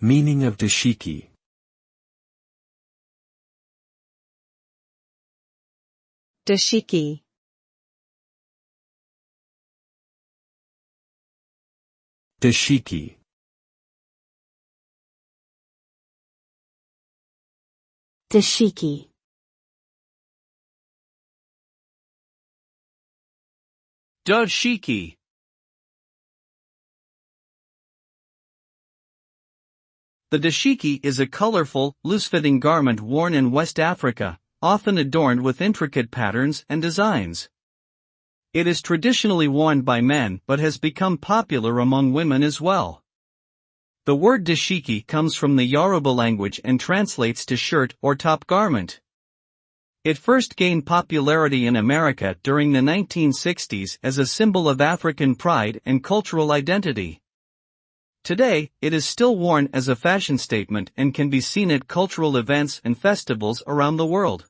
Meaning of dashiki. Dashiki. Dashiki. Dashiki. Dashiki. The dashiki is a colorful, loose-fitting garment worn in West Africa, often adorned with intricate patterns and designs. It is traditionally worn by men but has become popular among women as well. The word dashiki comes from the Yoruba language and translates to shirt or top garment. It first gained popularity in America during the 1960s as a symbol of African pride and cultural identity. Today, it is still worn as a fashion statement and can be seen at cultural events and festivals around the world.